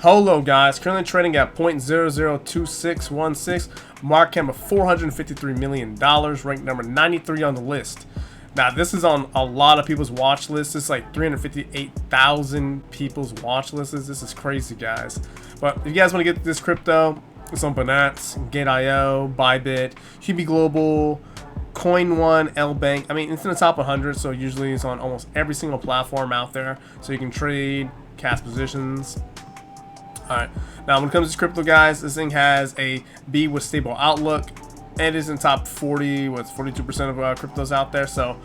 Holo, guys, currently trading at 0.002616, market cap of $453 million, ranked number 93 on the list. Now, this is on a lot of people's watch lists. It's like 358,000 people's watch lists. This is crazy, guys. But if you guys want to get this crypto, it's on Binance, Gate.io, Bybit, Huobi Global, Coin One, L Bank. I mean, it's in the top 100, so usually it's on almost every single platform out there. So you can trade, cast positions. Alright, now when it comes to crypto, guys, this thing has a B with stable outlook. It is in top 40 with 42% of cryptos out there, so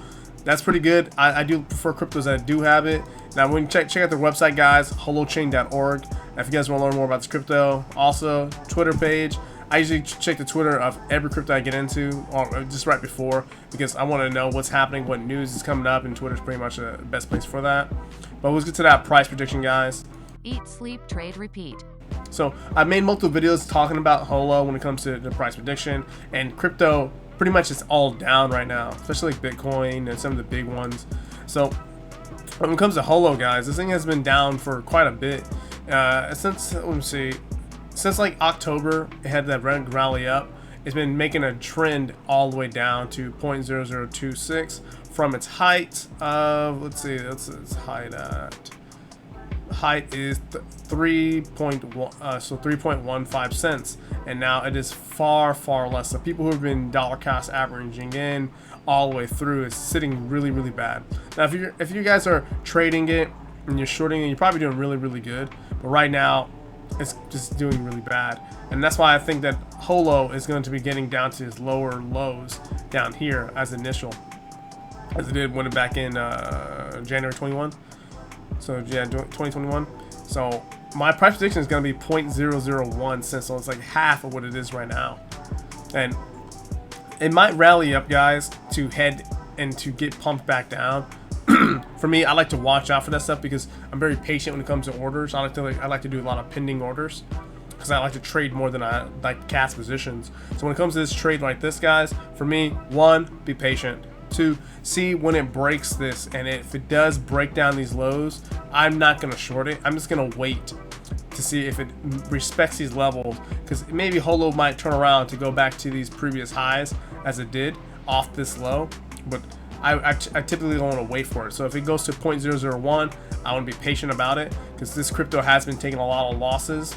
that's pretty good. I do prefer cryptos that do have it. Now when you check out their website, guys, holochain.org. If you guys want to learn more about this crypto, also Twitter page. I usually check the Twitter of every crypto I get into, or just right before, because I want to know what's happening, what news is coming up, and Twitter's pretty much the best place for that. But let's get to that price prediction, guys. Eat, sleep, trade, repeat. So I've made multiple videos talking about Holo when it comes to the price prediction, and crypto pretty much is all down right now, especially like Bitcoin and some of the big ones. So when it comes to Holo, guys, this thing has been down for quite a bit since, let me see, since like October. It had that rally up. It's been making a trend all the way down to 0.0026 from its height of, let's see, that's its height at. Height is 3.15 cents, and now it is far less. So people who have been dollar cost averaging in all the way through is sitting really bad. Now if you guys are trading it and you're shorting it, you're probably doing really good, but right now it's just doing really bad. And that's why I think that Holo is going to be getting down to its lower lows down here as initial, as it did when it back in January 21. So yeah, 2021. So my price prediction is going to be 0.001 cents, so it's like half of what it is right now. And it might rally up, guys, to head and to get pumped back down. For me, I like to watch out for that stuff because I'm very patient when it comes to orders. I like to do a lot of pending orders because I like to trade more than I like cast positions. So when it comes to this trade like this, guys, for me, 1, be patient. 2, see when it breaks this, and if it does break down these lows, I'm not going to short it. I'm just going to wait to see if it respects these levels, because maybe Holo might turn around to go back to these previous highs as it did off this low, but I typically don't want to wait for it. So if it goes to 0.001, I want to be patient about it, because this crypto has been taking a lot of losses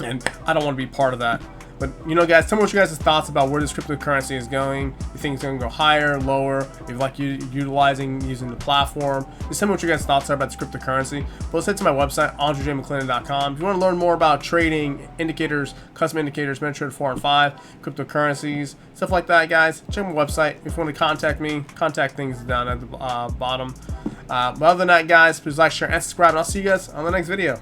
and I don't want to be part of that. But, you know, guys, tell me what you guys' thoughts about where this cryptocurrency is going. You think it's going to go higher, lower? If you like using the platform, just tell me what you guys' thoughts are about this cryptocurrency. But let's head to my website, AndreJMcClendon.com. If you want to learn more about trading, indicators, custom indicators, MetaTrader 4 and 5, cryptocurrencies, stuff like that, guys, check my website. If you want to contact me, contact things down at the bottom. But other than that, guys, please like, share, and subscribe, and I'll see you guys on the next video.